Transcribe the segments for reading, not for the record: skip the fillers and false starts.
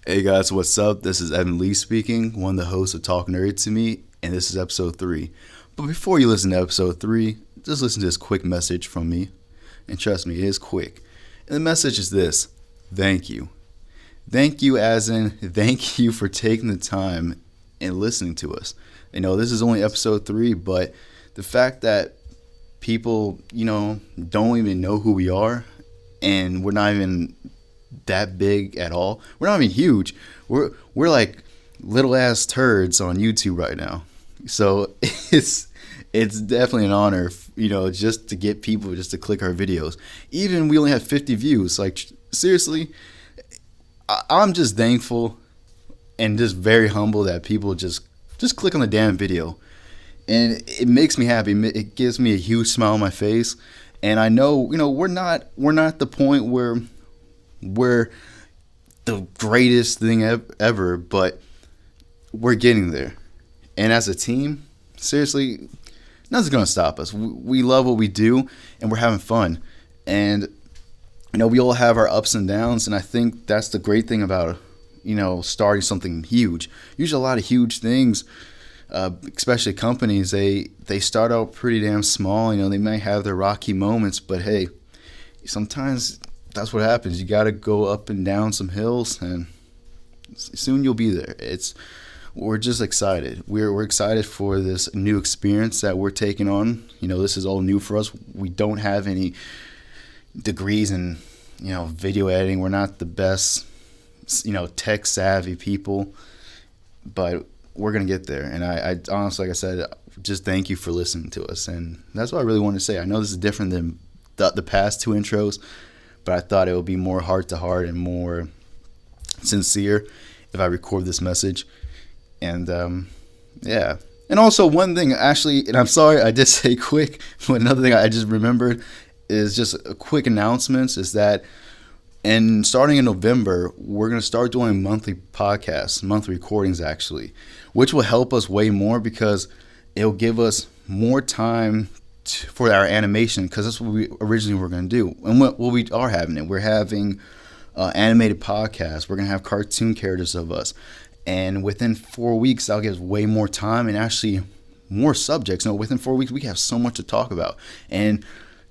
Hey guys, what's up? This is Evan Lee speaking, one of the hosts of Talk Nerd to Me, and this is episode 3. But before you listen to episode 3, just listen to this quick message from me. And trust me, it is quick. And the message is this: thank you. Thank you, as in, thank you for taking the time and listening to us. I know this is only episode 3, but the fact that people, don't even know who we are, and we're not even that big at all. We're not even huge. We're like little ass turds on YouTube right now. So it's definitely an honor, just to get people just to click our videos. Even we only have 50 views. Like, seriously, I'm just thankful and just very humble that people just click on the damn video, and it makes me happy. It gives me a huge smile on my face, and I know we're not the point where we're the greatest thing ever, but we're getting there. And as a team, seriously, nothing's gonna stop us. We love what we do, and we're having fun. And we all have our ups and downs, and I think that's the great thing about starting something huge. Usually, a lot of huge things, especially companies, they start out pretty damn small. They might have their rocky moments, but hey, sometimes that's what happens. You got to go up and down some hills, and soon you'll be there. We're just excited. We're excited for this new experience that we're taking on. This is all new for us. We don't have any degrees in video editing. We're not the best tech savvy people, but we're gonna get there. And I honestly, like I said, just thank you for listening to us. And that's what I really want to say. I know this is different than the past 2 intros, but I thought it would be more heart to heart and more sincere if I record this message. And yeah. And also, one thing, actually, and I'm sorry I did say quick, but another thing I just remembered is just a quick announcements is that starting in November, we're going to start doing monthly podcasts, monthly recordings actually, which will help us way more because it'll give us more time for our animation, because that's what we originally were going to do. And what we are having it. We're having animated podcasts. We're going to have cartoon characters of us. And within 4 weeks, that'll give us way more time and actually more subjects. Within 4 weeks, we have so much to talk about. And,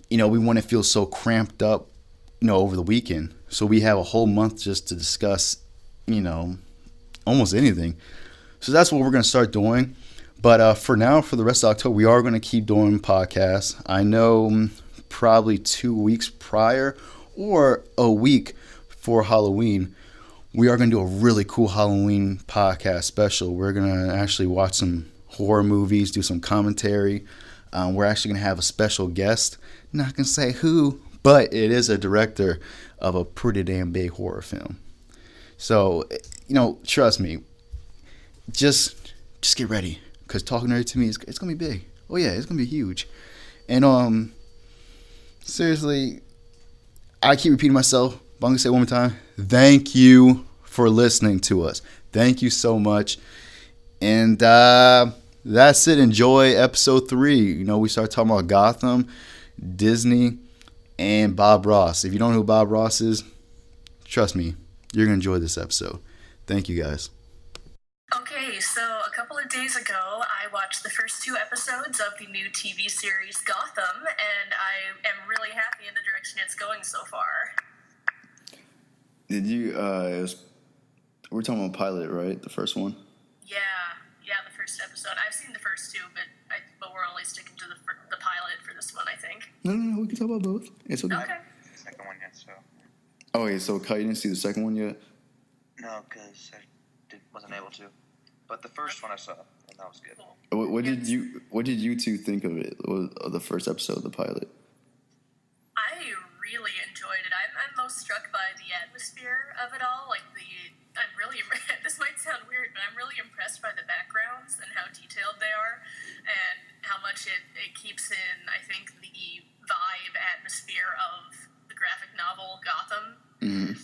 we want to feel so cramped up, over the weekend. So we have a whole month just to discuss, almost anything. So that's what we're going to start doing. But for now, for the rest of October, we are going to keep doing podcasts. I know probably 2 weeks prior or a week for Halloween, we are going to do a really cool Halloween podcast special. We're going to actually watch some horror movies, do some commentary. We're actually going to have a special guest. Not going to say who, but it is a director of a pretty damn big horror film. So, trust me, just get ready. Because Talking Nerd to Me, it's going to be big. Oh, yeah, it's going to be huge. And, seriously, I keep repeating myself, but I'm going to say it one more time. Thank you for listening to us. Thank you so much. And that's it. Enjoy episode 3. We start talking about Gotham, Disney, and Bob Ross. If you don't know who Bob Ross is, trust me, you're going to enjoy this episode. Thank you, guys. Okay, so a couple of days ago, I watched the first 2 episodes of the new TV series Gotham, and I am really happy in the direction it's going so far. Did you, we're talking about pilot, right? The first one? Yeah, the first episode. I've seen the first 2, but we're only sticking to the pilot for this one, I think. No, we can talk about both. It's okay. Okay. The second one yet, so. Oh, yeah, so Kai, you didn't see the second one yet? No, because I wasn't able to. But the first one I saw, and that was good. Cool. What did you two think of it? Of the first episode of the pilot? I really enjoyed it. I'm most struck by the atmosphere of it all. This might sound weird, but I'm really impressed by the backgrounds and how detailed they are, and how much it keeps in, I think, the vibe atmosphere of the graphic novel Gotham. Mm-hmm.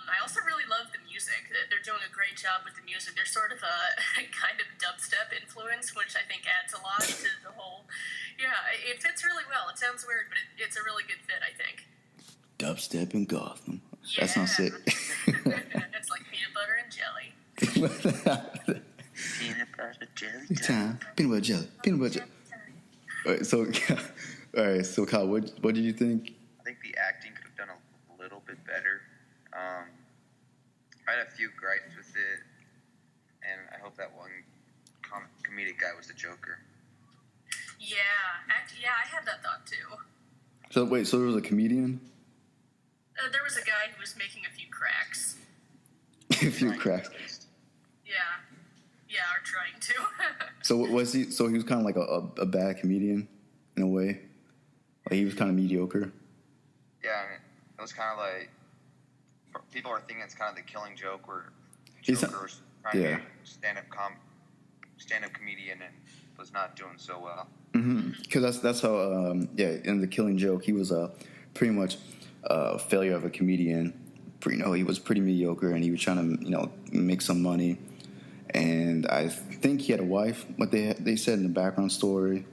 I also really love the music. They're doing a great job with the music. There's sort of a kind of dubstep influence, which I think adds a lot to the whole. Yeah, it fits really well. It sounds weird, but it's a really good fit, I think. Dubstep in Gotham. Yeah. That sounds sick. It's like Peanut butter jelly time. Time. Peanut butter jelly. Peanut butter jelly. All right, so Kyle, what did you think? I think the acting could have done a little bit better. I had a few gripes with it, and I hope that one comedic guy was the Joker. Yeah, I had that thought too. So wait, so there was a comedian? There was a guy who was making a few cracks. A few cracks. Yeah, or trying to. So was he? So he was kind of like a bad comedian in a way. Like he was kind of mediocre. Yeah, I mean, it was kind of like people are thinking it's kind of the Killing Joke, where He's Joker not- was trying yeah. to be a stand-up comedian and was not doing so well. Because that's how in the Killing Joke he was pretty much a failure of a comedian. He was pretty mediocre and he was trying to make some money. And I think he had a wife, but they said in the background story,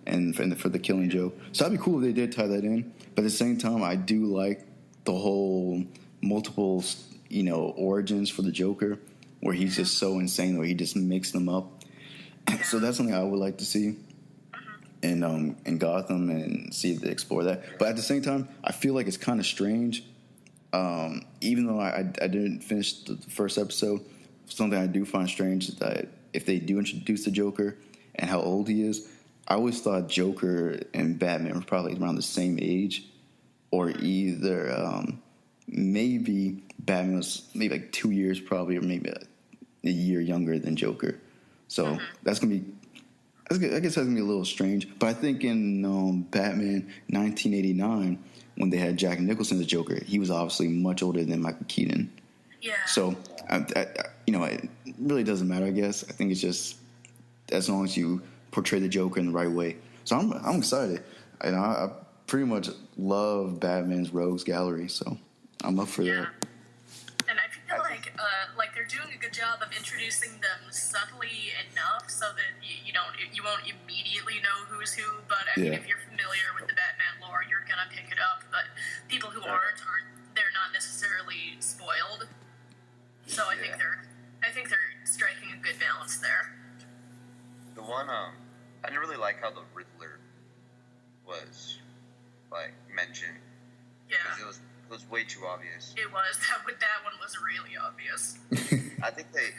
and for the Killing Joke. So that'd be cool if they did tie that in. But at the same time, I do like the whole multiple origins for the Joker, where he's just so insane, where he just mixed them up. So that's something I would like to see in Gotham and see if they explore that. But at the same time, I feel like it's kind of strange. Even though I didn't finish the first episode, something I do find strange is that if they do introduce the Joker and how old he is, I always thought Joker and Batman were probably around the same age, or either maybe Batman was maybe like 2 years probably, or maybe a year younger than Joker. So that's gonna be. I guess that's gonna be a little strange, but I think in Batman 1989, when they had Jack Nicholson as Joker, he was obviously much older than Michael Keaton. Yeah. So, it really doesn't matter. I guess I think it's just as long as you portray the Joker in the right way. So I'm excited, and I pretty much love Batman's Rogues Gallery. So I'm up for that. And I feel like they're doing a good job of introducing them subtly enough so that you won't immediately know who's who. But I mean, if you're familiar with the Batman lore, you're gonna pick it up. But people who aren't, they're not necessarily spoiled. So I think they're striking a good balance there. The one I didn't really like how the Riddler was mentioned. Yeah. Because it was way too obvious. It was that one was really obvious. I think they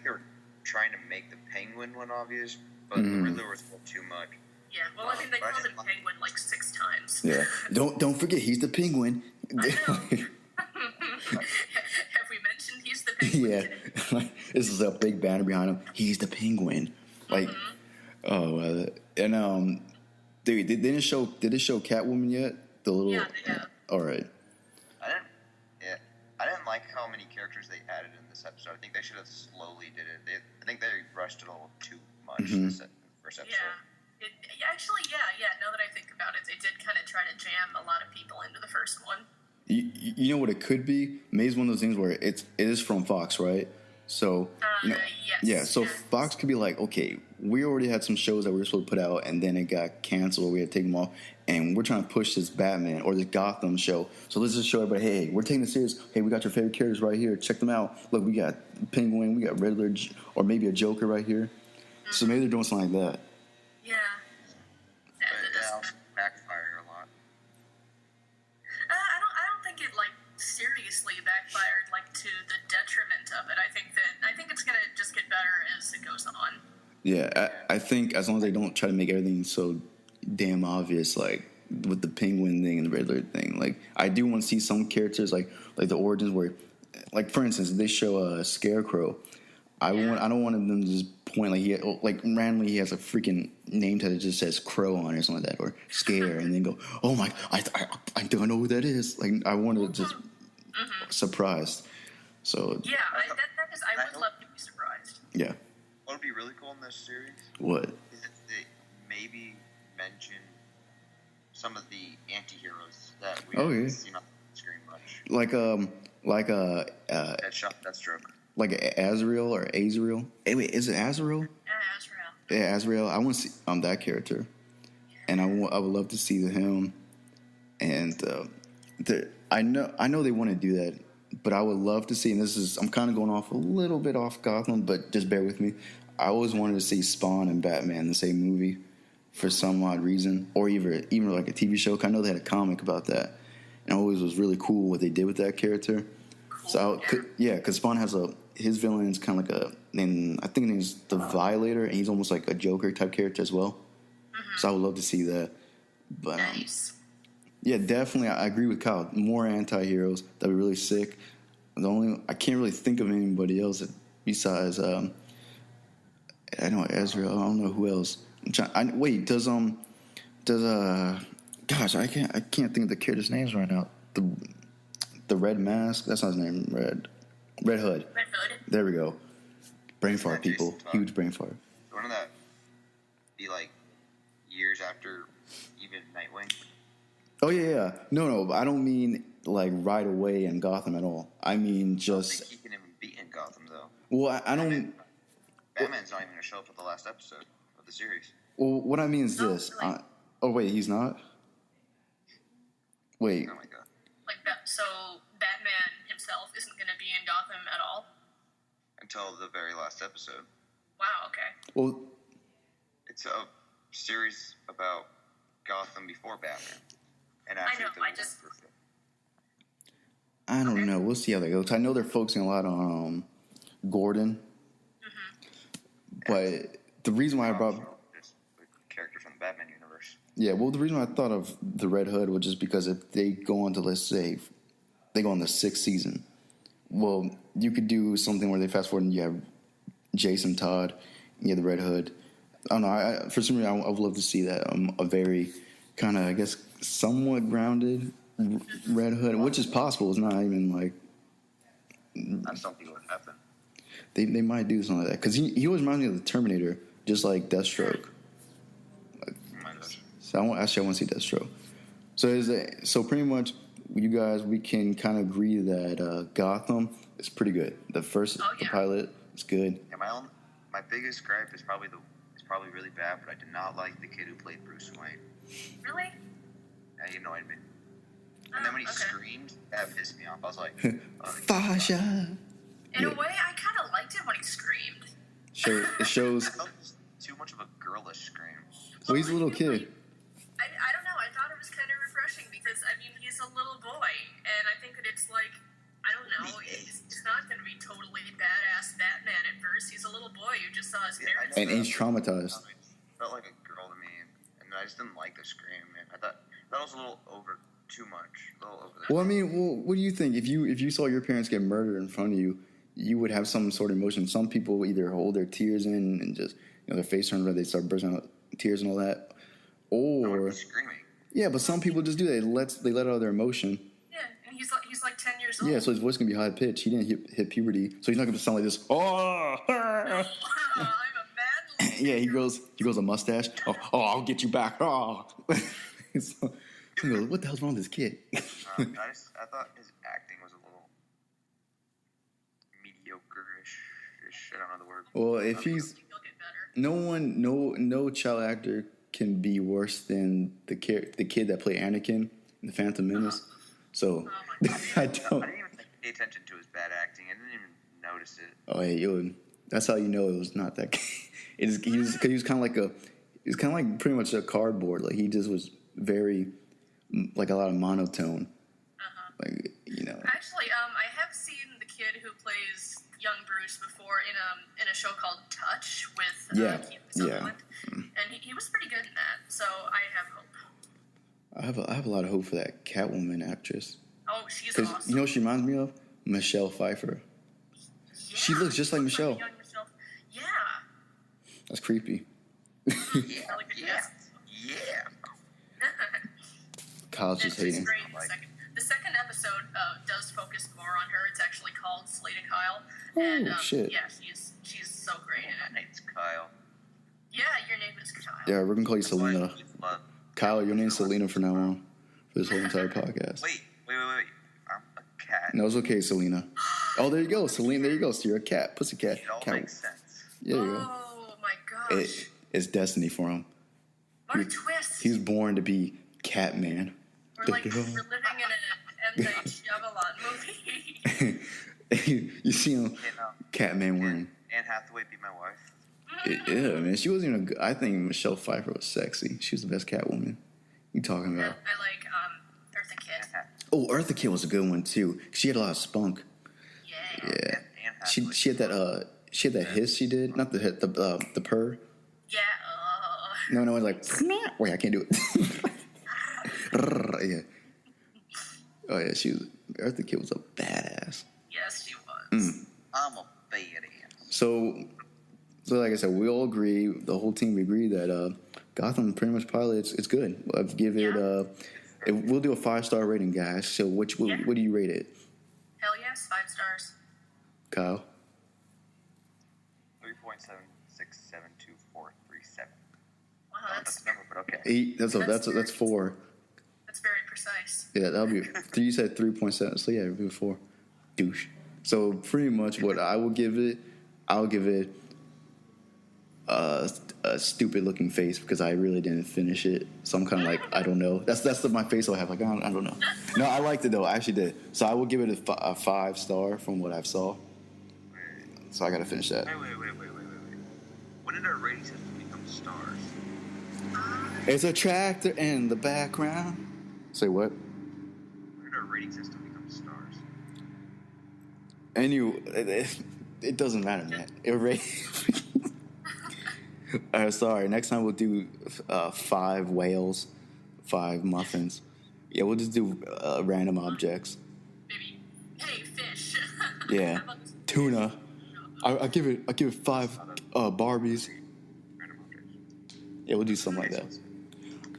were trying to make the Penguin one obvious, but the Riddler was too much. Yeah, well, I mean, they called him Penguin like 6 times. Yeah, don't forget he's the Penguin. I know. Have we mentioned he's the Penguin? Yeah, this is a big banner behind him. He's the Penguin. Like, did it show Catwoman yet? The little. Yeah, they have. All right. I didn't like how many characters they added in this episode. I think they should have slowly did it. I think they rushed it a little too much in the first episode. Yeah. Now that I think about it, they did kind of try to jam a lot of people into the first one. You know what it could be? Maybe it's one of those things where it is from Fox, right? So Yes. yeah. So yes. Fox could be like, okay, we already had some shows that we were supposed to put out, and then it got canceled. We had to take them off, and we're trying to push this Batman or this Gotham show. So let's just show everybody, hey, we're taking this serious. Hey, we got your favorite characters right here. Check them out. Look, we got Penguin, we got Riddler, or maybe a Joker right here. So maybe they're doing something like that. Yeah. But it also backfired a lot. I don't think it seriously backfired to the detriment of it. I think it's gonna just get better as it goes on. Yeah, I think as long as they don't try to make everything so damn obvious, like with the Penguin thing and the Riddler thing. Like, I do want to see some characters like the origins where, like for instance, if they show a Scarecrow, I don't want them to just point randomly he has a freaking name tag that just says Crow on it or something like that, or Scare, and then go, oh my, I think I know who that is. Like, I want to just surprised. So Yeah, I would love to be surprised. yeah. What would be really cool in this series What? is if they maybe mention some of the anti-heroes that we haven't seen on the screen much. Deathstroke. Like Azrael or Azrael. Hey, wait, is it Azrael? Azrael. Yeah, Azrael. I want to see that character, and I would love to see him. And I know they want to do that But I would love to see, and I'm kind of going off a little bit off Gotham, but just bear with me. I always wanted to see Spawn and Batman in the same movie for some odd reason, or even like a TV show. I know they had a comic about that, and it always was really cool what they did with that character. Cool, so because Spawn has his villain is kind of like and I think his name's the Violator, and he's almost like a Joker type character as well. Mm-hmm. So I would love to see that. But nice. Yeah, definitely. I agree with Kyle. More anti-heroes. That'd be really sick. I can't really think of anybody else besides I know Ezra. I don't know who else. Wait, does gosh, I can't think of the character's names right now. The Red Mask. That's not his name. Red Hood. Red Hood. There we go. Brain fart, people. Huge brain fart. Wouldn't that be like years after even Nightwing? Oh yeah. No. I don't mean like right away in Gotham at all. I mean just. I don't think he can even be in Gotham though. Well, I don't. Batman's not even going to show up at the last episode of the series. Well, what I mean is this. Oh wait, he's not. Wait. Oh my god. So Batman himself isn't going to be in Gotham at all until the very last episode. Wow. Okay. Well, it's a series about Gotham before Batman. And after I don't know. We'll see how that goes. I know they're focusing a lot on Gordon, but the reason why I brought the character from the Batman universe. Yeah, well, the reason why I thought of the Red Hood was just because if they go on to, let's say, they go on the 6th season, well, you could do something where they fast forward and you have Jason Todd, you have the Red Hood. I don't know. For some reason, I would love to see that. A very kind of, I guess, somewhat grounded Red Hood, which is possible. It's not even like. That's something that would happen. They might do something like that because he always reminds me of the Terminator, just like Deathstroke. So I want to see Deathstroke. So pretty much, you guys, we can kind of agree that Gotham is pretty good. The pilot is good. Yeah, my biggest gripe is probably really bad, but I did not like the kid who played Bruce Wayne. Really? Yeah, he annoyed me. And then when he screamed, that pissed me off. I was like, Fasha. In a way, I kind of liked it when he screamed. It shows. Too much of a girlish scream. Well, he's a little kid. I don't know. I thought it was kind of refreshing because, I mean, he's a little boy. And I think that it's like, I don't know, he's not going to be totally badass Batman at first. He's a little boy who just saw his parents. And he's traumatized. It felt like a girl to me. And I just didn't like the scream, man. I thought that was a little too much. A little over there. Well, I mean, what do you think? If you saw your parents get murdered in front of you, you would have some sort of emotion. Some people either hold their tears in and just, their face turns red, they start bursting out tears and all that. Or screaming. Yeah, but some people just do that. They let out their emotion. Yeah, and he's like 10 years old. Yeah, so his voice can be high pitched. He didn't hit puberty, so he's not going to sound like this. Oh, I'm a man. Yeah, he grows a mustache. Oh, I'll get you back. Oh. So, he goes, what the hell's wrong with this kid? I thought his acting was a little mediocre-ish. I don't know the word. Well, if he's no child actor can be worse than the kid that played Anakin in the Phantom Menace. So I didn't even pay attention to his bad acting. I didn't even notice it. Oh, hey, that's how you know it was not that. He was kind of like pretty much a cardboard. Like he just was very like a lot of monotone. Like Actually, I have seen the kid who plays young Bruce before in a show called Touch with Keith Sutherland, and he was pretty good in that. So I have hope. I have a lot of hope for that Catwoman actress. Oh, she's awesome. You know what she reminds me of? Michelle Pfeiffer. Yeah, she looks just like Michelle. Like young Michelle. Yeah. That's creepy. Yeah. Kyle's just hating. The second episode does focus more on her. It's actually called Slade and Kyle. Oh, and, shit. Yeah, she's so great in it. My name's Kyle. Yeah, your name is Kyle. Yeah, we're going to call you Selena. Kyle, your name's Selena from now on for this whole entire podcast. Wait. I'm a cat. No, it's okay, Selena. Oh, there you go, Selena. There you go. So you're a cat. Pussycat. It all cat. makes sense. Yeah, there you go. Oh, my gosh. It's destiny for him. What a twist. He was born to be Catman. We're living in an M. Night Shyamalan movie. You see him, Catman wearing. Anne Hathaway be my wife. Yeah, man. She wasn't even. I think Michelle Pfeiffer was sexy. She was the best Catwoman. You talking about? I like Eartha Kitt. Oh, Eartha Kitt was a good one too. She had a lot of spunk. Yeah. She had that hiss she did, not the hit, the purr. Yeah. No, it's like wait, I can't do it. Yeah. Oh yeah, Eartha Kitt was a badass. Yes, she was. I'm a badass. So like I said, we all agree. The whole team agree that Gotham pretty much probably it's good. I'll give it. We'll do a 5-star rating, guys. So what do you rate it? Hell yes, 5 stars. Kyle. 3.767247. Wow, that's number, but okay. 8. That's 4. That's very precise. Yeah, that'll be. You said 3.7. So yeah, it'll be 4. Douche. So pretty much what I will give it, I'll give it a stupid looking face because I really didn't finish it. So I'm kind of like, I don't know. That's my face I'll have. Like, I don't know. No, I liked it though. I actually did. So I will give it a 5-star from what I've saw. So I got to finish that. Wait. When did our rating system become stars? It's a tractor in the background. Say what? When did our rating system become stars? It doesn't matter, man. Sorry. Next time we'll do 5 whales, 5 muffins. Yeah, we'll just do random objects. Maybe, hey, fish. Yeah, tuna. I give it 5 Barbies. Random objects. Yeah, we'll do something like that.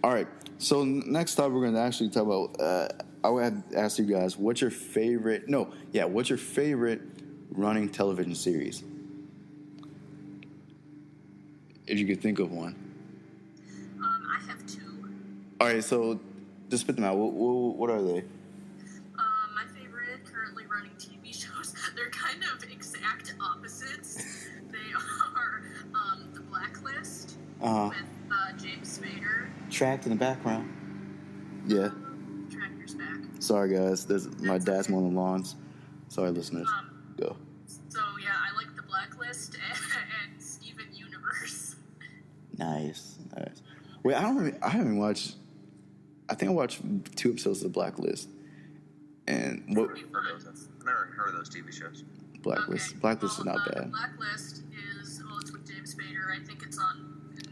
All right. So next time we're going to actually talk about. I would ask you guys, what's your favorite running television series? If you could think of one. I have 2. All right, so just spit them out. What are they? My favorite currently running TV shows, they're kind of exact opposites. They are The Blacklist with James Spader. Trapped in the background. Yeah. Tractor's back. Sorry, guys. My dad's mowing the lawns. Sorry, listeners. Go. So, yeah, I like The Blacklist and Steven Universe. Nice. Wait, I haven't watched. I think I watched 2 episodes of The Blacklist. And what? I've never heard of those TV shows. Blacklist. Okay. Blacklist is not bad. The Blacklist is it's with James Spader. I think it's on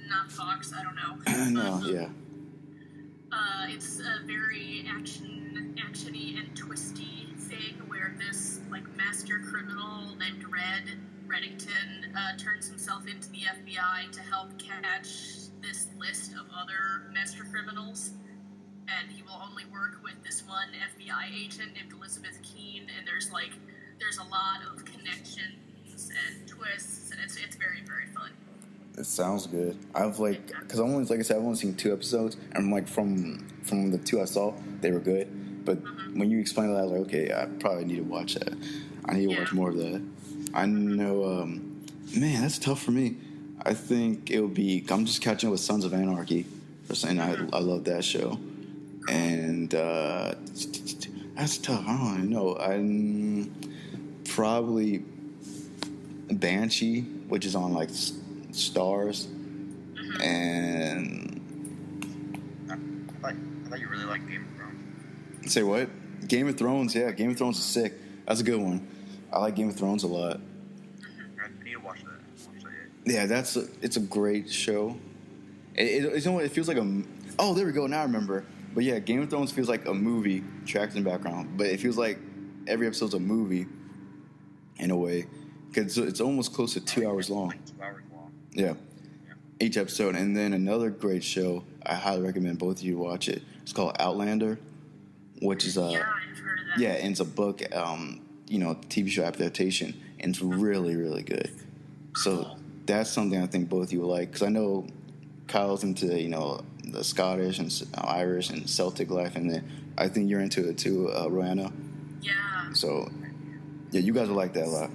not Fox. I don't know. No, yeah. It's a very actiony and twisty thing where this master criminal named Reddington turns himself into the FBI to help catch this list of other master criminals, and he will only work with this one FBI agent named Elizabeth Keene, and there's a lot of connections and twists, and it's very, very fun. It sounds good. Because I've only seen 2 episodes, and from the 2 I saw, they were good. But when you explained that, I was like, okay, I probably need to watch that. I need to watch more of that. I know, man, that's tough for me. I think it would be. I'm just catching up with Sons of Anarchy, and I love that show. And that's tough. I don't even know. I'm probably Banshee, which is on Stars, and I thought you really liked Game of Thrones. Say what? Game of Thrones, yeah. Game of Thrones is sick. That's a good one. I like Game of Thrones a lot. I need to watch that. Yeah, it's a great show. It feels like oh, there we go. Now I remember. But yeah, Game of Thrones feels like a movie tracked in the background. But it feels like every episode's a movie in a way. Because it's almost close to 2 hours long. 2 hours long. Yeah. Each episode. And then another great show, I highly recommend both of you watch it. It's called Outlander, which is yeah, I've heard of that. Yeah, and it's a book, TV show adaptation, and it's really, really good. So that's something I think both of you will like, because I know Kyle's into, the Scottish and Irish and Celtic life, and then I think you're into it too, Roanna. Yeah. So, yeah, you guys will like that a lot.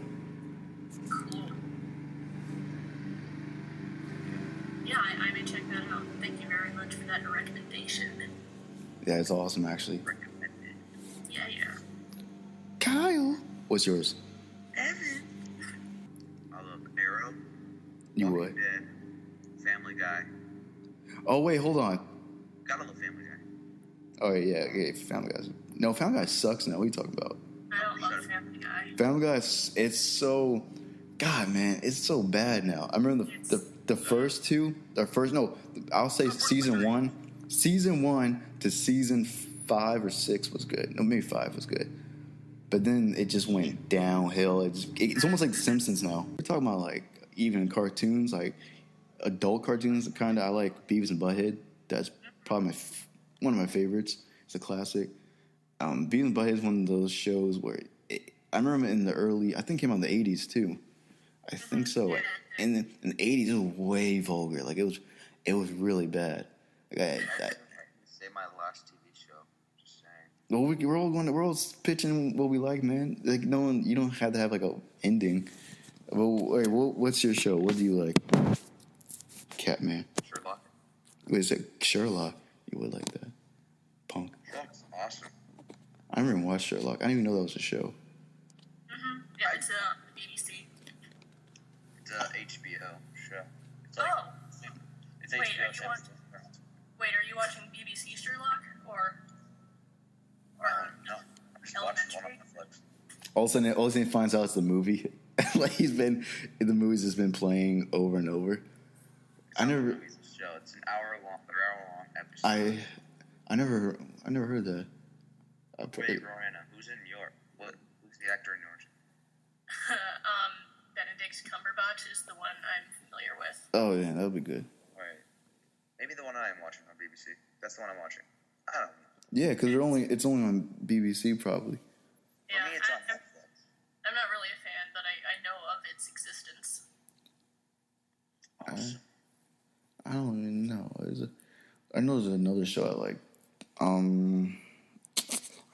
Cool. Yeah, I may check that out. Thank you very much for that recommendation. Yeah, it's awesome, actually. Yeah. Kyle, what's yours? love Arrow. You would. Dead, Family Guy. Oh wait, hold on. Gotta love Family Guy. Oh yeah, Family Guy. No, Family Guy sucks now. What are you talking about? I don't love Family Guy. Family Guy, it's so, God man, it's so bad now. I remember the first two, I'll say season one to season 5 or 6 was good. No, maybe 5 was good. But then it just went downhill. It's almost like The Simpsons now. We're talking about like even cartoons, like adult cartoons. Kind of, I like Beavis and Butthead. That's probably one of my favorites. It's a classic. Beavis and Butthead is one of those shows where I remember in the early, I think it came out in the 80s too. I think so. And in the 80s, it was way vulgar. Like it was really bad. Like I say my last TV show. Just saying. Well, we're all pitching what we like, man. Like you don't have to have like a ending. Well, wait, what's your show? What do you like? Catman. Sherlock. Wait, is it Sherlock? You would like that, punk. Sherlock's awesome. I never even watched Sherlock. I didn't even know that was a show. Yeah, it's BBC. It's a HBO show. It's like, it's Wait, HBO. are you watching BBC Sherlock or no? I'm just watching one on Netflix. All of a sudden, he finds out it's the movie. Like the movie's just been playing over and over. It's a show. It's an hour long episode. I never heard that. Wait, Rowena, who's in York? Who's the actor in yours? Benedict Cumberbatch is the one I'm familiar with. Oh yeah, that would be good. Right. Maybe the one I am watching on BBC. That's the one I'm watching. I don't know. Yeah, because it's only on BBC probably. Yeah, for me, it's on Netflix. I'm not really a fan, but I know of its existence. Awesome. I don't even know. I know there's another show I like. I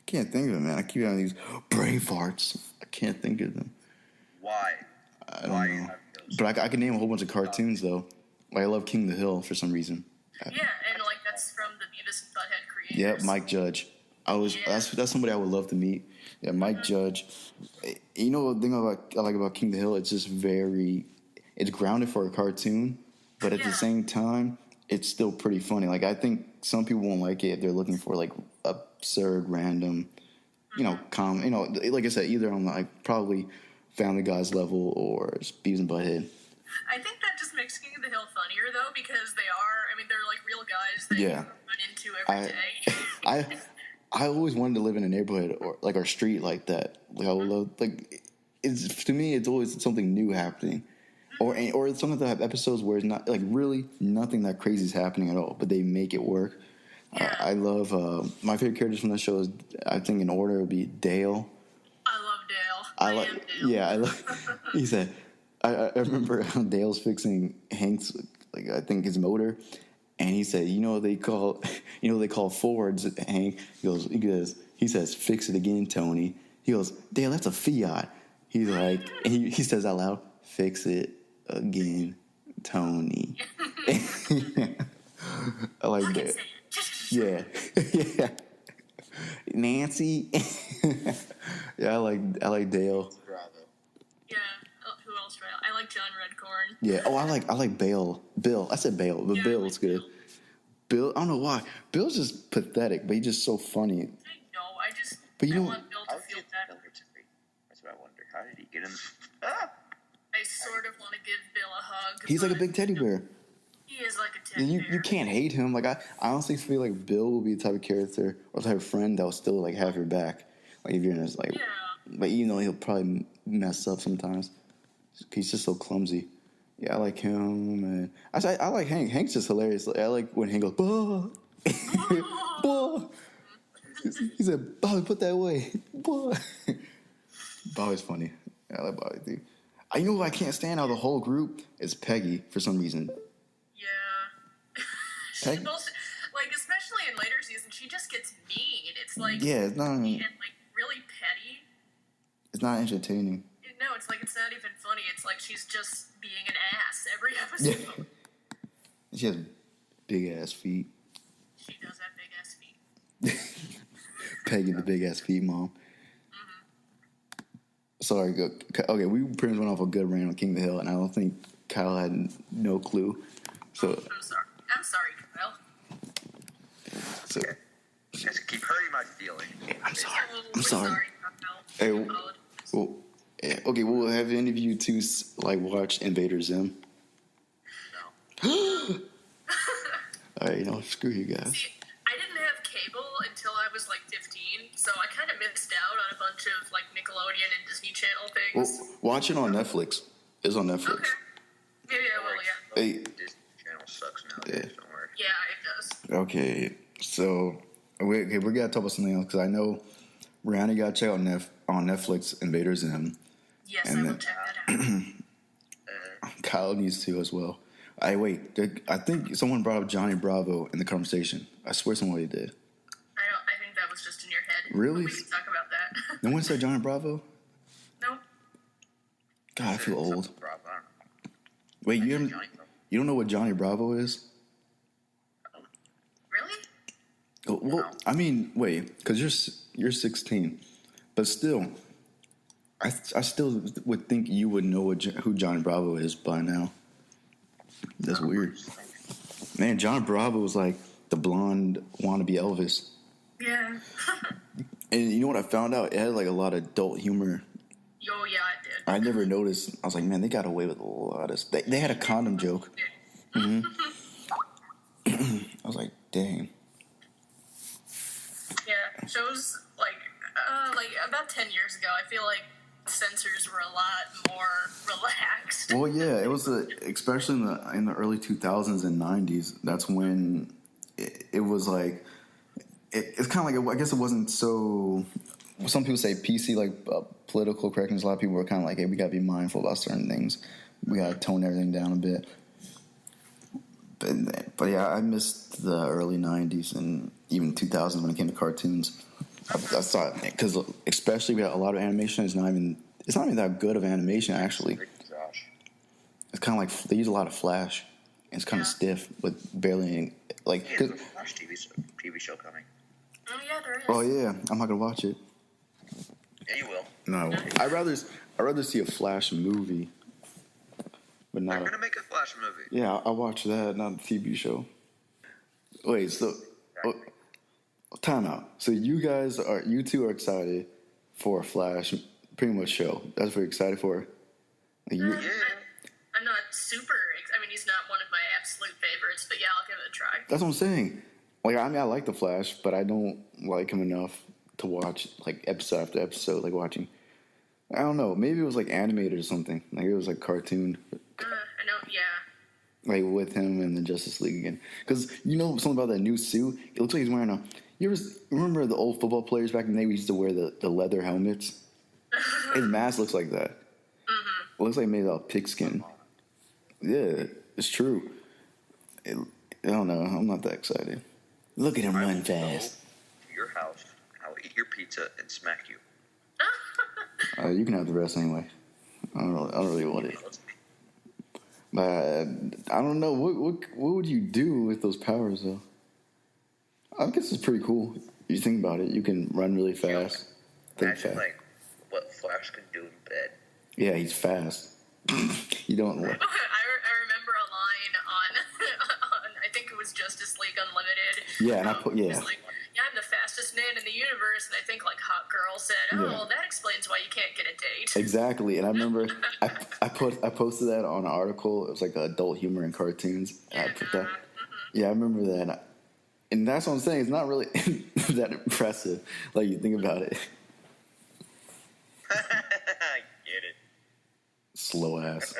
can't think of it, man. I keep having these brain farts. I can't think of them. Why? I don't know. But I can name a whole bunch of cartoons though. Like I love King of the Hill for some reason. Yeah, and like that's from the Beavis and Butthead creators. Yeah, Mike Judge. That's somebody I would love to meet. Yeah, Mike Judge. You know the thing I like about King of the Hill? It's just it's grounded for a cartoon, but at the same time, it's still pretty funny. Like I think some people won't like it if they're looking for like absurd, random, like I said, either on like probably Family Guy's level or Beavis and Butthead. I think that just makes King of the Hill funnier though because they're like real guys that you run into every day. I always wanted to live in a neighborhood or like our street like that. Like I would love, like to me it's always something new happening, or some of the episodes where it's not like really nothing that crazy is happening at all, but they make it work. Yeah. I love my favorite characters from that show is I think in order would be Dale. I love Dale. I love. He said, I remember how Dale's fixing Hank's like I think his motor. And he said, they call Fords, Hank. He says, fix it again, Tony. He goes, Dale, that's a Fiat. He's like, and he says out loud, fix it again, Tony. I like that. Yeah. Yeah. Nancy. Yeah, I like Dale. Yeah. Who else? I like John Redcorn. Yeah. Oh, I like Bill. I said Bale, but Bill is good. Bill, I don't know why. Bill's just pathetic, but he's just so funny. I know. But I want Bill to feel better. That's what I wonder. How did he get him? I sort of want to give Bill a hug. He's like a big teddy bear. He is like a teddy bear. You can't hate him. Like I honestly feel like Bill will be the type of character or the type of friend that will still like have your back. Like if you're in his like, but even though he'll probably mess up sometimes, he's just so clumsy. Yeah, I like him, and I like Hank. Hank's just hilarious. I like when Hank goes, "Bah, bah." He said, "Bobby, put that away." Bah. Bobby's funny. Yeah, I like Bobby too. I know who I can't stand out of the whole group is Peggy for some reason. Yeah. Peggy? Like especially in later seasons, she just gets mean. It's like it's not and like really petty. It's not entertaining. No, it's like it's not even funny. It's like she's just being an ass every episode. She has big ass feet. She does have big ass feet. Peggy the big ass feet mom. Mm-hmm. Sorry. Okay, we pretty much went off a good rant on King of the Hill, and I don't think Kyle had no clue. So I'm sorry, Kyle. So just keep hurting my feelings. I'm sorry. I'm sorry, Kyle. Hey, okay. Well, have any of you two watched Invader Zim? No. All right, screw you guys. See, I didn't have cable until I was 15, so I kind of missed out on a bunch of Nickelodeon and Disney Channel things. Well, watch it on Netflix. It's on Netflix. Okay. Maybe I will, yeah. Hey. Disney Channel sucks now. Yeah. Don't worry. Yeah, it does. Okay, so we gotta talk about something else because I know Rihanna got checked out on Netflix. Invader Zim. Yes, I will check that out. Kyle needs to as well. I think someone brought up Johnny Bravo in the conversation. I swear somebody did. I think that was just in your head. Really? But we can talk about that. No one said Johnny Bravo? Nope. God, I feel old. Bravo, I don't know. Wait, you don't know what Johnny Bravo is? Really? Well, I mean, wait, because you're 16, but still, I still would think you would know who Johnny Bravo is by now. That's weird. Man, Johnny Bravo was like the blonde wannabe Elvis. Yeah. And you know what I found out? It had a lot of adult humor. Oh, yeah, it did. I never noticed. I was like, man, they got away with a lot of stuff. They had a condom joke. Mm-hmm. I was like, dang. Yeah, shows about 10 years ago, I feel like censors were a lot more relaxed. Well, yeah, it was especially in the early 2000s and 90s. That's when it was it's kind of I guess it wasn't so. Some people say PC, political correctness. A lot of people were kind of hey, we gotta be mindful about certain things. We gotta tone everything down a bit. But yeah, I missed the early 90s and even 2000s when it came to cartoons. I thought because especially we got a lot of animation. It's not even that good of animation actually. It's kind of they use a lot of Flash. It's kind of stiff with barely any there's a Flash TV show coming. Oh yeah, there is. Oh yeah, I'm not gonna watch it. Yeah, you will. No, I'd rather see a Flash movie, but not. They're gonna make a Flash movie. Yeah, I'll watch that, not a TV show. Wait, so time out. So you two are excited for a Flash, pretty much show. That's what you're excited for. I'm not super. I mean, he's not one of my absolute favorites, but yeah, I'll give it a try. That's what I'm saying. I like the Flash, but I don't like him enough to watch episode after episode, watching. I don't know. Maybe it was animated or something. It was cartoon. I know. Yeah. With him and the Justice League again. Because something about that new suit. It looks like he's wearing a. You ever remember the old football players back in the day? We used to wear the leather helmets. His mask looks like that. Mm-hmm. It looks like made out of pigskin. Yeah, it's true. I don't know. I'm not that excited. Look at him run fast. To your house, I'll eat your pizza and smack you. You can have the rest anyway. I don't really want it. But I don't know. What would you do with those powers though? I guess it's pretty cool. You think about it. You can run really fast. Imagine what Flash can do in bed. Yeah, he's fast. You don't. I remember a line on I think it was Justice League Unlimited. Yeah, and I'm the fastest man in the universe, and I think Hot Girl said, well, that explains why you can't get a date. Exactly, and I remember I posted that on an article. It was adult humor in cartoons. I put that. Mm-hmm. Yeah, I remember that, and that's what I'm saying. It's not really that impressive. You think about it. I get it. Slow ass.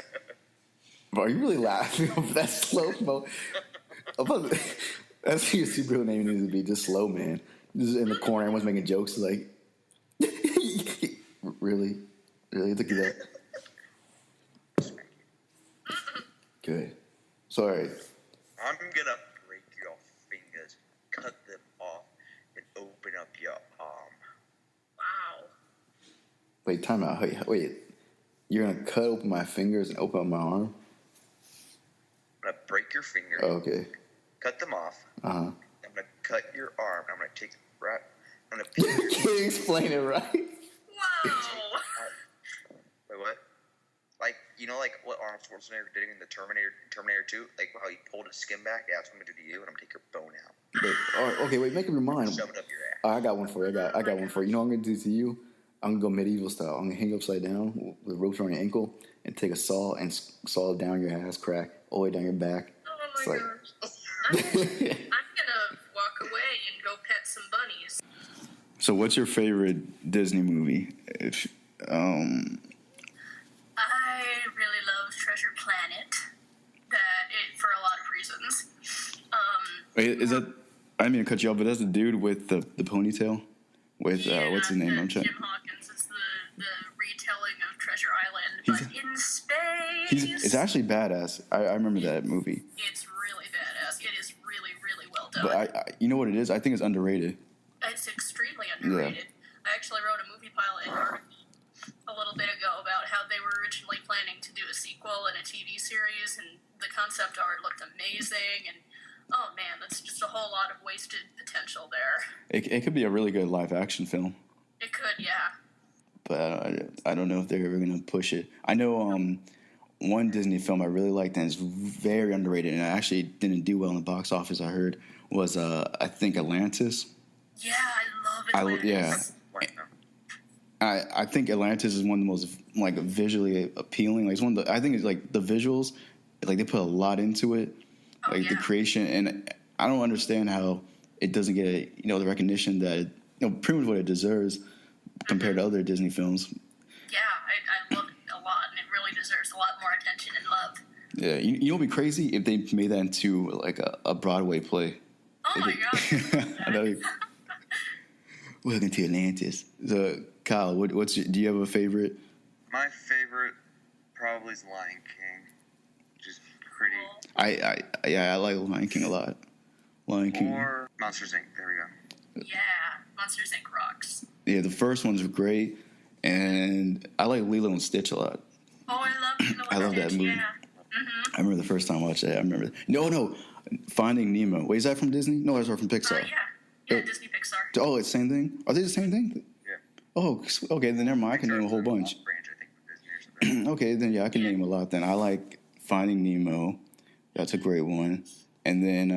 Are you really laughing over that slow mo? That's what your superhero name needs to be. Just slow man. Just in the corner, everyone's making jokes really? Look at that. Good. Sorry. I'm gonna break your fingers, cut them off, and open up your arm. Wow. Wait, time out. Wait. You're gonna cut open my fingers and open up my arm? I'm gonna break your fingers. Oh, okay. Cut them off. Uh-huh. I'm gonna cut your arm. I'm gonna take I'm gonna You can't explain it right. Wow. you know, like what Arnold Schwarzenegger did in the Terminator 2, like how he pulled his skin back. Yeah, that's what I'm gonna do to you, and I'm gonna take your bone out. Okay, wait, make up your mind. Shove it up your ass. I got one for you. I got one for you. You know what I'm gonna do to you? I'm gonna go medieval style. I'm gonna hang you upside down with ropes around your ankle and take a saw and saw it down your ass crack all the way down your back. Oh my gosh. I'm gonna walk away and go pet some bunnies. So, what's your favorite Disney movie? I really love Treasure Planet. For a lot of reasons. Wait, is that? I didn't mean to cut you off, but that's the dude with the ponytail. With what's his name? I'm trying. Jim Hawkins is the retelling of Treasure Island, but in space. It's actually badass. I remember that movie. It's really badass. It is really, really well done. But you know what it is? I think it's underrated. It's extremely underrated. Yeah. I actually wrote a movie pilot a little bit ago about how they were originally planning to do a sequel and a TV series, and the concept art looked amazing, and oh man, that's just a whole lot of wasted potential there. It could be a really good live action film. It could, yeah. But I don't know if they're ever going to push it. I know one Disney film I really liked and is very underrated, and it actually didn't do well in the box office, I heard, was I think Atlantis. Yeah, I love Atlantis. I think Atlantis is one of the most like visually appealing. Like it's one of the, I think it's like the visuals, like they put a lot into it, like the creation, and I don't understand how it doesn't get the recognition that it, pretty much what it deserves compared to other Disney films. Yeah, I love it a lot, and it really deserves a lot more attention and love. Yeah, you know, it'd be crazy if they made that into like a Broadway play. Oh my god! Welcome to Atlantis. So, Kyle, do you have a favorite? My favorite probably is Lion King. Just pretty. I like Lion King a lot. Lion King. Or Monsters Inc. There we go. Yeah, Monsters Inc. rocks. Yeah, the first one's great, and I like Lilo and Stitch a lot. Oh, I love Lilo and Stitch. I love that movie. Yeah. Mm-hmm. I remember the first time I watched it. I remember. No, Finding Nemo. Wait, is that from Disney? No, that's from Pixar. Yeah, Disney Pixar. Oh, it's the same thing? Are they the same thing? Yeah. Oh, okay, then never mind. I can name a whole bunch. Okay, then I can name a lot then. I like Finding Nemo. That's a great one. And then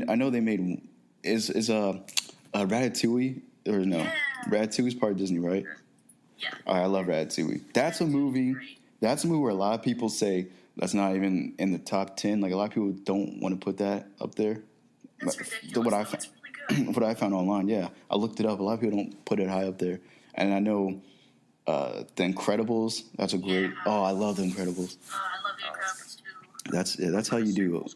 I know they made is Ratatouille or no? Yeah. Ratatouille's part of Disney, right? Yeah. I love Ratatouille. That's a movie. That's a movie where a lot of people say that's not even in the top 10. Like a lot of people don't want to put that up there. That's ridiculous. It's really good. What I found online, yeah, I looked it up. A lot of people don't put it high up there. And I know The Incredibles. That's a great. Yeah. Oh, I love The Incredibles. I love The Incredibles too. That's how you do it.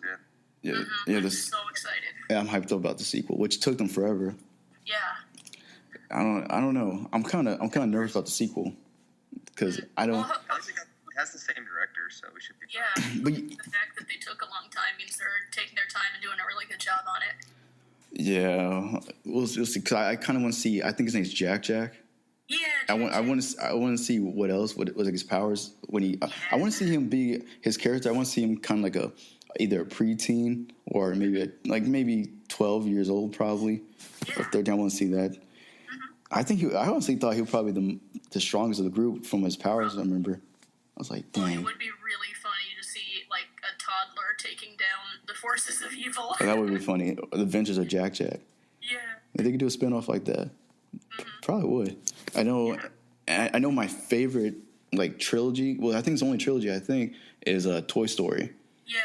Yeah, I'm so excited. Yeah, I'm hyped up about the sequel, which took them forever. Yeah. I don't know. I'm kind of nervous about the sequel because I don't. It has the same director, so we should be. Yeah. But the fact that they took a long time means they're taking their time and doing a really good job on it. Yeah, we'll see. Cause I kind of want to see. I think his name's Jack. Yeah. I want to see what else. What was like his powers when he? I want to see him be his character. I want to see him kind of like either a preteen or maybe 12 years old probably. Yeah. Or 13. I want to see that. Mm-hmm. I honestly thought he was probably the strongest of the group from his powers. I remember. I was like, dang. Well, it would be really funny to see like a toddler taking down the forces of evil. That would be funny. The Adventures of Jack. Yeah. They could do a spinoff like that. Mm-hmm. Probably would. I know. Yeah. I know my favorite like trilogy. Well, I think it's the only trilogy. I think is Toy Story. Yeah.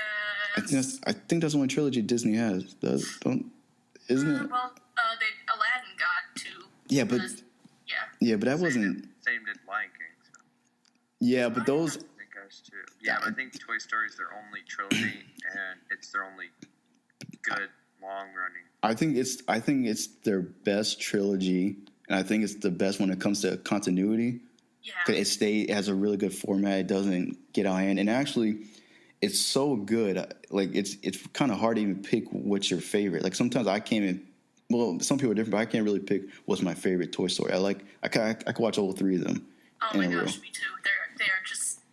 I think that's the only trilogy Disney has. Isn't it? Well, Aladdin got two. Yeah, but but that wasn't. Same did Lion King. So. Yeah, but those. I think us too. Yeah, I think Toy Story is their only trilogy, and it's their only good long running. I think it's their best trilogy, and I think it's the best when it comes to continuity. Yeah. It has a really good format. It doesn't get out of hand, and actually, it's so good. Like it's kind of hard to even pick what's your favorite. Like sometimes I can't even. Well, some people are different, but I can't really pick what's my favorite Toy Story. I could watch all three of them. Oh my gosh, me too.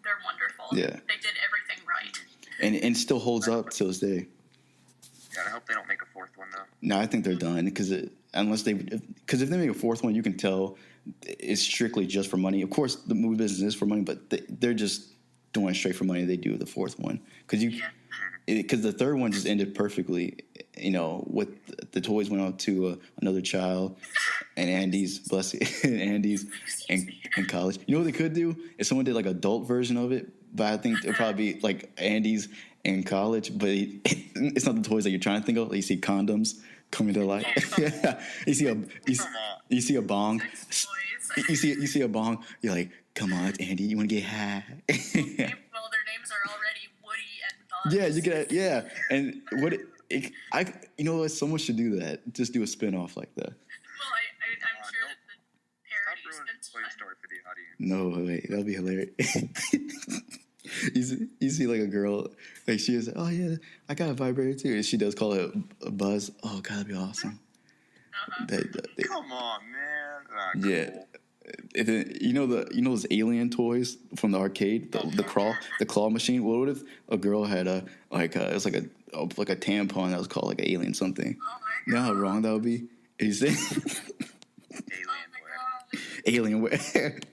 They're wonderful. Yeah. They did everything right. And it still holds up till this day. Yeah, I hope they don't make a fourth one though. No, I think they're done because if they make a fourth one, you can tell it's strictly just for money. Of course, the movie business is for money, but going straight for money, they do the fourth one because the third one just ended perfectly. You know, with the toys went out to another child, and Andy's in college. You know what they could do if someone did like adult version of it, but I think it'd probably be like Andy's in college, but it's not the toys that you're trying to think of. Like you see condoms coming to life. Yeah, you see a bong. You see a bong. You're like, come on, it's Andy. You want to get high? Well, their names are already Woody and Buzz. Yeah, you get and you know what? Someone should do that. Just do a spin-off like that. Well, I'm sure that the parodies been Toy Story for the audience. No, wait, that'll be hilarious. You see like a girl, like she is, oh yeah, I got a vibrator too. And she does call it a Buzz. Oh god, that'd be awesome. Come on, man. Yeah. Cool. You know those alien toys from the arcade, the claw machine. What if a girl had it was like a tampon that was called like an alien something? Oh my You know how wrong that would be? Is it Alienware?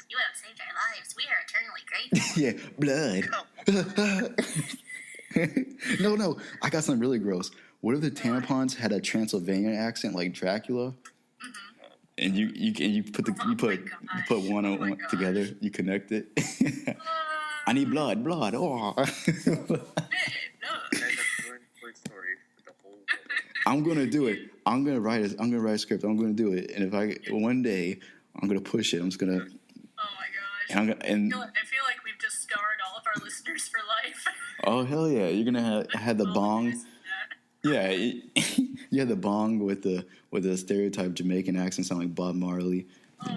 You have saved our lives. We are eternally grateful. Yeah, blood. No, I got something really gross. What if the tampons had a Transylvanian accent like Dracula? And you put one on one together. You connect it. I need blood. Oh. I'm gonna do it. I'm gonna write a script. I'm gonna do it. And if one day I'm gonna push it. I'm just gonna. Oh my gosh. And I feel like we've just scarred all of our listeners for life. Oh hell yeah! You're gonna have the bong. Yeah, you had the bong with the stereotype Jamaican accent, sound like Bob Marley. Oh I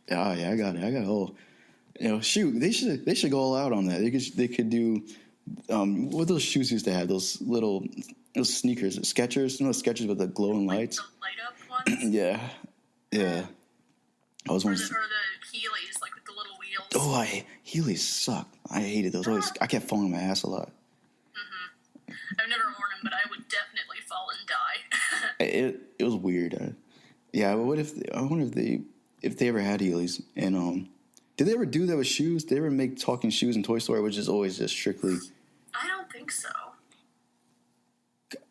got it. Shoot, they should go all out on that. They could do what those shoes used to have, those sneakers, Skechers, Skechers with the glowing lights. The light up ones. Yeah. I was or the Heelys, like with the little wheels. Oh, Heelys suck. I hated those. I kept falling on my ass a lot. I've never worn them, but I would definitely fall and die. It was weird. I wonder if they ever had Heelys. And did they ever do that with shoes? Did they ever make talking shoes in Toy Story, which is always just strictly? I don't think so.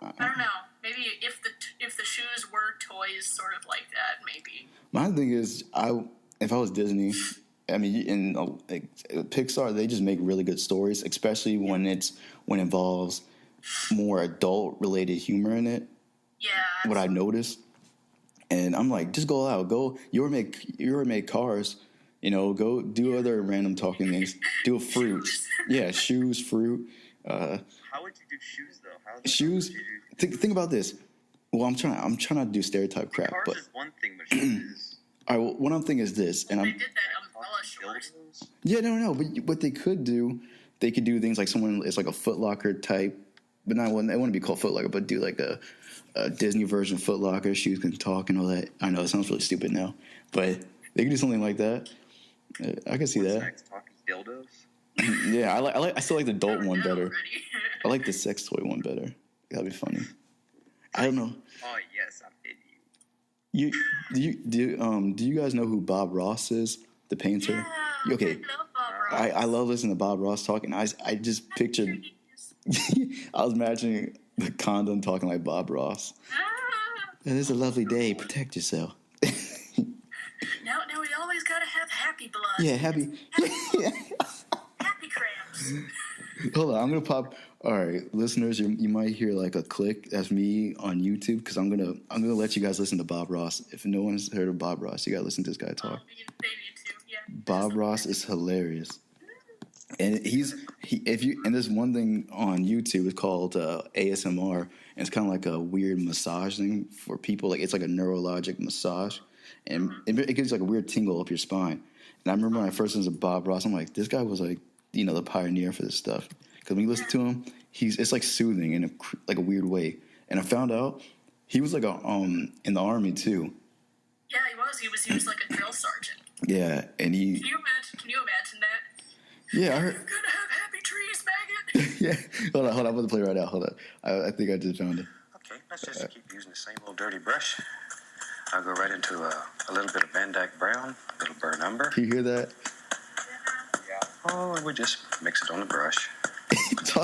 I don't know. Maybe if the shoes were toys, sort of like that, maybe. My thing is, if I was Disney, I mean, in Pixar, they just make really good stories, especially when it involves more adult-related humor in it. Yeah. What I noticed, and I'm like, just go out, go. You ever make cars? Go do other random talking things. Do a fruit. Yeah, shoes, fruit. How would you do shoes though? Shoes. Think about this. Well, I'm trying to do stereotype crap, cars but is one thing, but shoes. All right. Well, what I'm thinking is this, and they did that umbrella shorts. Yeah, no. But what they could do things like someone is like a Foot Locker type, but not one. It wouldn't be called Foot Locker, but do like a Disney version of Foot Locker. Shoes can talk and all that. I know it sounds really stupid now, but they could do something like that. I can see that. Next, talking dildos. Yeah, I still like the adult one better. I like the sex toy one better. That'd be funny. I don't know. Oh yes, I'm in you. Do you guys know who Bob Ross is? The painter. Yeah, Okay. I love Bob Ross. I love listening to Bob Ross talking. I just pictured. I was imagining the condom talking like Bob Ross. It is a lovely day. Protect yourself. No, we always gotta have happy blood. Yeah, happy. Happy cramps. Hold on, I'm gonna pop. All right, listeners, you might hear like a click. That's me on YouTube because I'm gonna let you guys listen to Bob Ross. If no one's heard of Bob Ross, you gotta listen to this guy talk. They need to, yeah. Bob Ross is hilarious, and and there's one thing on YouTube. It's called ASMR, and it's kind of like a weird massage thing for people. Like it's like a neurologic massage, and it gives like a weird tingle up your spine. And I remember when I first listened to Bob Ross, I'm like, this guy was like, the pioneer for this stuff. Because when you listen to him, it's like soothing in a weird way. And I found out he was like in the army too. Yeah, he was. He was like a drill sergeant. Yeah, and he. Can you imagine that? Yeah, I heard. You're gonna have happy trees, maggot. Yeah, hold on. I'm gonna play right now. Hold on. I think I just found it. Okay, let's just keep using the same old dirty brush. I'll go right into a little bit of Van Dyke Brown, a little burnt umber. Can you hear that? Oh, we just mix it on the brush.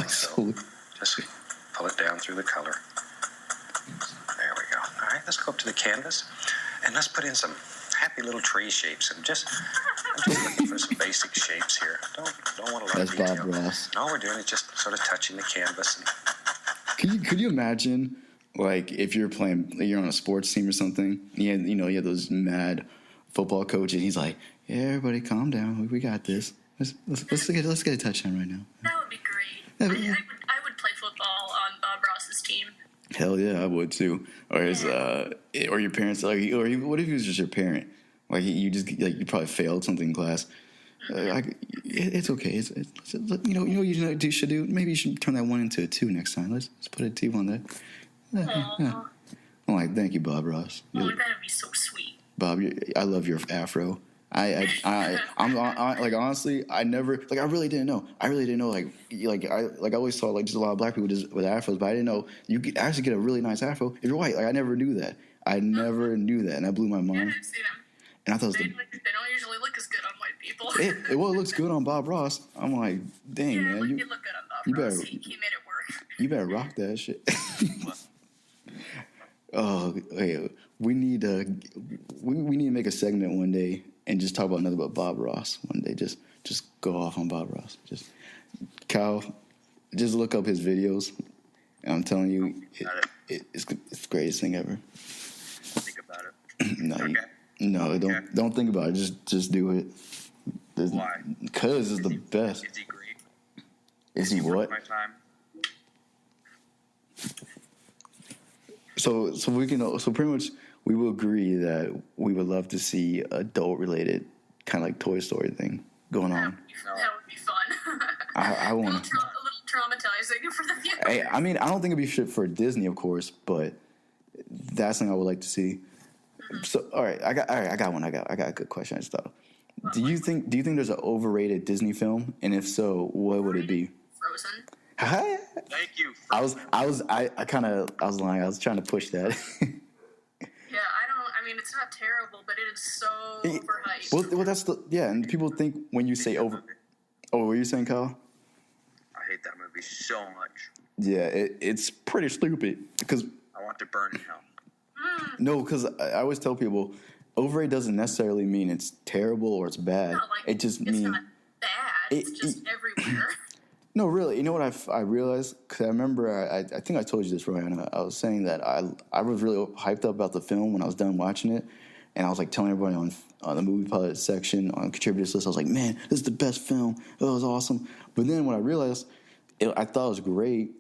So just pull it down through the color. There we go. All right, let's go up to the canvas and let's put in some happy little tree shapes. I'm just looking for some basic shapes here. Don't want a lot of detail. That's Bob Ross. And all we're doing is just sort of touching the canvas. And Could you imagine, like, if you're on a sports team or something, you have those mad football coaches. He's like, yeah, everybody, calm down. We got this. Let's get a touchdown right now. That would be great. I would play football on Bob Ross's team. Hell yeah, I would too. Or or your parents, what if he was just your parent? Like you probably failed something in class. It's okay. It's you should do. Maybe you should turn that 1 into a 2 next time. Let's put a 2 on there. Yeah. I'm like, thank you, Bob Ross. Oh, that would be so sweet. Bob, I love your afro. I'm like, honestly, I really didn't know. I always saw like just a lot of black people just with afros, but I didn't know you could actually get a really nice afro if you're white. Like I never knew that. And that blew my mind. Yeah, I've seen them. And I thought they don't usually look as good on white people. It looks good on Bob Ross. I'm like, dang, man, you look good on Bob Ross. He made it work. You better rock that shit. Oh, hey, we need to make a segment one day and just talk about nothing but Bob Ross one day. Just go off on Bob Ross. Just Kyle, just look up his videos. And I'm telling you, it's the greatest thing ever. Think about it. No, don't think about it. Just do it. Why? Because it's the best. Is he great? Is he what? My time. So pretty much we will agree that we would love to see adult related kind of like Toy Story thing going on. That would be fun. I want a little traumatizing for the viewers. Hey, I mean, I don't think it'd be shit for Disney, of course, but that's something I would like to see. Mm-hmm. So, I got one. I got a good question. I just thought. Do you think there's an overrated Disney film? And if so, what would it be? Frozen. Thank you. I was lying. I was trying to push that. Yeah, I mean, it's not terrible, but it is so overhyped. Well, that's and people think when you say over. Oh, what were you saying, Kyle? I hate that movie so much. Yeah, it's pretty stupid because I want to burn in hell. No, because I always tell people, overrated doesn't necessarily mean it's terrible or it's bad. It just means it's not bad. It's just everywhere. No, really. You know what I realized? Because I remember, I think I told you this, Royanna. I was saying that I was really hyped up about the film when I was done watching it. And I was like telling everybody on the movie pilot section, on contributors list, I was like, man, this is the best film. It was awesome. But then when I realized, I thought it was great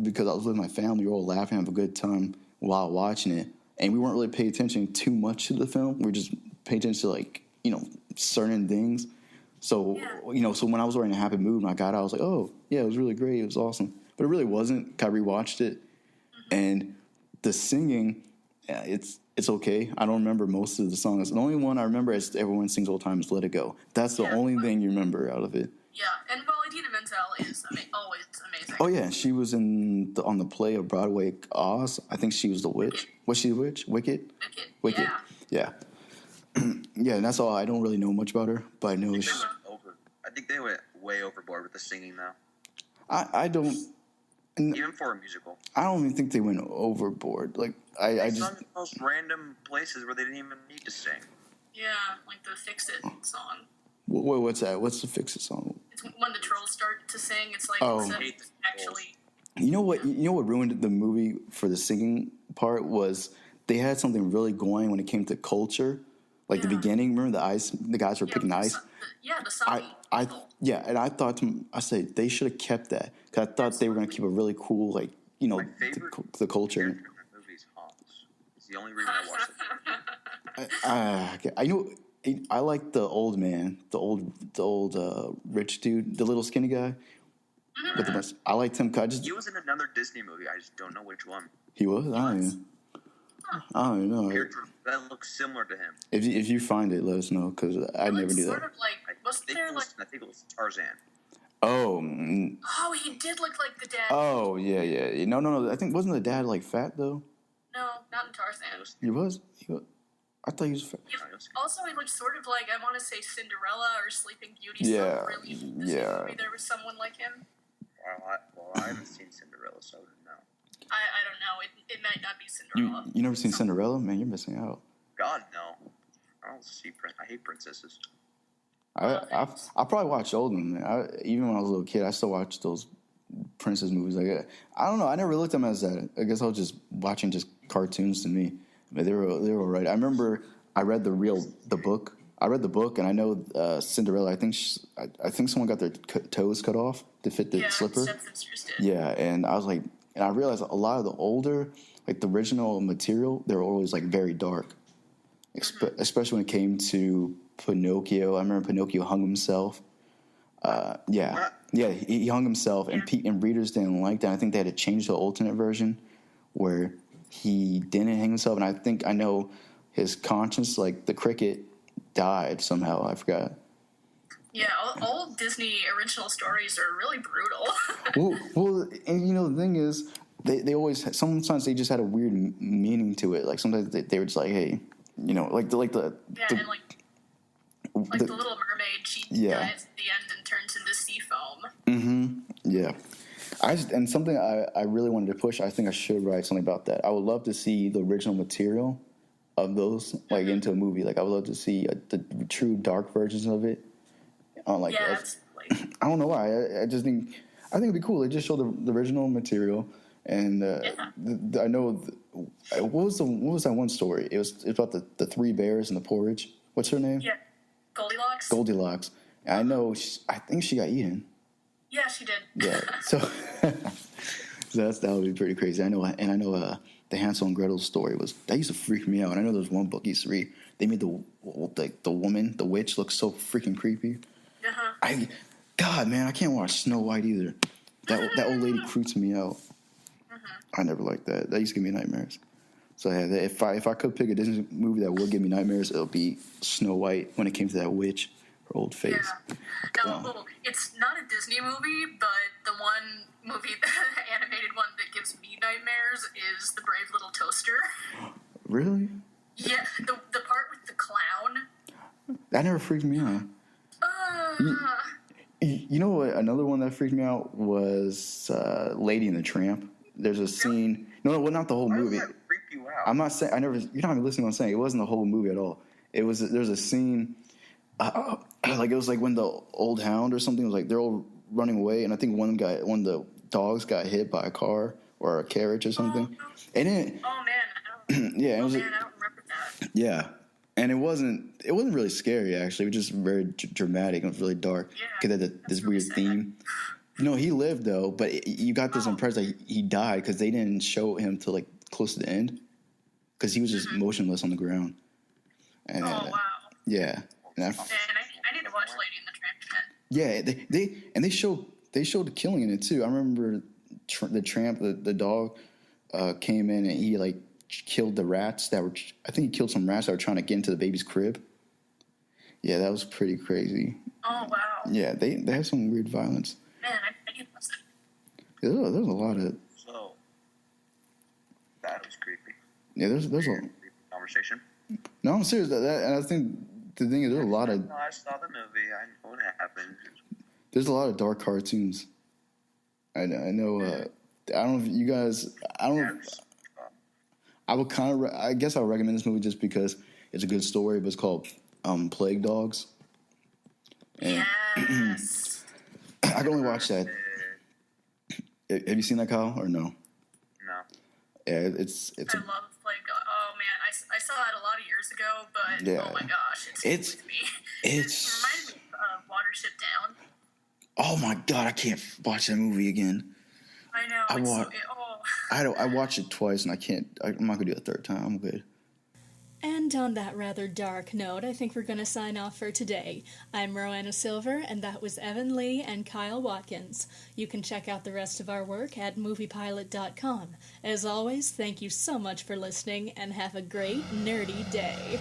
because I was with my family. We were all laughing, having a good time while watching it. And we weren't really paying attention too much to the film. We were just paying attention to, certain things. So, so when I was already in a happy mood and I got out, I was like, oh, yeah, it was really great. It was awesome. But it really wasn't. I rewatched it. And the singing, it's okay. I don't remember most of the songs. The only one I remember is everyone sings all the time is Let It Go. That's the only thing you remember out of it. Yeah, and Idina Menzel is always amazing. Oh, yeah, she was on the play of Broadway, Oz. I think she was the witch. Was she the witch? Wicked? Wicked. Yeah. Yeah, and that's all. I don't really know much about her, but I know I think they went way overboard with the singing, though. I don't... Even for a musical. I don't even think they went overboard. Like, I just... sung in the most random places where they didn't even need to sing. Yeah, like the Fix It song. What's that? What's the Fix It song? It's when the trolls start to sing. It's like actually. You know what ruined the movie for the singing part was they had something really going when it came to culture. Like the beginning, remember the guys were picking ice? The song. And I thought I said they should have kept that because I thought they were going to keep a really cool, My favorite the culture. Character in the movie is Hans. It's the only reason I watched it. I like the old man, the old rich dude, the little skinny guy. With the best. I liked him. He was in another Disney movie. I just don't know which one. He was. I don't know. That looks similar to him. If you find it, let us know because I never do that. Sort of I think it was Tarzan. Oh, he did look like the dad. Oh, yeah. No. I think wasn't the dad fat though? No, not in Tarzan. He was. I thought he was. Also, he looked sort of like, I want to say Cinderella or Sleeping Beauty. Yeah, so really movie there was someone like him. Well, I haven't seen Cinderella, so I don't know. I don't know. It might not be Cinderella. You never seen Cinderella? Man, you're missing out. God, no. I don't see. I hate princesses. I probably watched old ones. Even when I was a little kid, I still watched those princess movies. Like, I don't know. I never looked at them as that. I guess I was just watching just cartoons to me. But they were all right. I remember I read the book. I read the book, and I know Cinderella. I think someone got their toes cut off to fit the slipper. Yeah, and I was like, and I realized a lot of the older, like the original material, they were always like very dark, especially when it came to Pinocchio. I remember Pinocchio hung himself. He hung himself, and readers didn't like that. I think they had to change the alternate version where he didn't hang himself, and I know his conscience, like the cricket, died somehow. I forgot. Yeah, all Disney original stories are really brutal. well, and the thing is, they always sometimes they just had a weird meaning to it. Like sometimes they were just like, hey, like the and like the Little Mermaid, she dies at the end and turns into sea foam. Mm-hmm. Yeah. And something I really wanted to push, I think I should write something about that. I would love to see the original material of those, like, into a movie. Like, I would love to see the true dark versions of it. I don't know why. I just think it'd be cool. They just show the original material. And I know, what was that one story? It was about the three bears and the porridge. What's her name? Yeah, Goldilocks. Goldilocks. And I know, I think she got eaten. Yeah, she did. Yeah, so that would be pretty crazy. I know the Hansel and Gretel story used to freak me out. And I know there's one book you used to read. They made the woman, the witch, look so freaking creepy. God, man, I can't watch Snow White either. That old lady creeps me out. I never liked that. That used to give me nightmares. So yeah, if I could pick a Disney movie that would give me nightmares, it would be Snow White. When it came to that witch, her old face. Yeah. Now, it's not a Disney movie, but the one movie, the animated one that gives me nightmares is The Brave Little Toaster. Really? Yeah, the part with the clown. That never freaked me out. You know what? Another one that freaked me out was Lady and the Tramp. There's a scene. No, well, not the whole movie. Why does that freak you out? I'm not saying. You're not even listening to what I'm saying. It wasn't the whole movie at all. There's a scene. Like it was like when the old hound or something was like they're all running away, and I think one of the dogs got hit by a car or a carriage or something. And it. Oh man. Yeah. I don't remember that. Yeah. And it wasn't really scary, actually. It was just very dramatic. It was really dark. Yeah, because it had this weird theme. He lived, though, but you got this impression that he died because they didn't show him till, like, close to the end. Because he was just motionless on the ground. And, wow. Yeah. And I need to watch Lady and the Tramp again. Yeah, they showed the killing in it, too. I remember the tramp, the dog, came in and he, like, killed the rats I think he killed some rats that were trying to get into the baby's crib. Yeah, that was pretty crazy. Oh, wow. Yeah, they have some weird violence. Man, I need to listen. Yeah, there's a lot of... So, that was creepy. Yeah, there's a... Creepy conversation. No, I'm serious. And I think the thing is, there's a lot of... No, I saw the movie. I know what happened. There's a lot of dark cartoons. I know... I don't know if you guys... I don't know... I would I guess I would recommend this movie just because it's a good story, but it's called Plague Dogs. And yes. I can only watch that. Have you seen that, Kyle, or no? No. Yeah, it's. I love Plague Dogs. Oh man, I saw it a lot of years ago, but oh my gosh, it's with me. It reminded me of Watership Down. Oh my god, I can't watch that movie again. I know. I watched it twice, and I'm not gonna do it a third time. I'm good. And on that rather dark note, I think we're going to sign off for today. I'm Roanna Silver, and that was Evan Lee and Kyle Watkins. You can check out the rest of our work at moviepilot.com. As always, thank you so much for listening, and have a great nerdy day.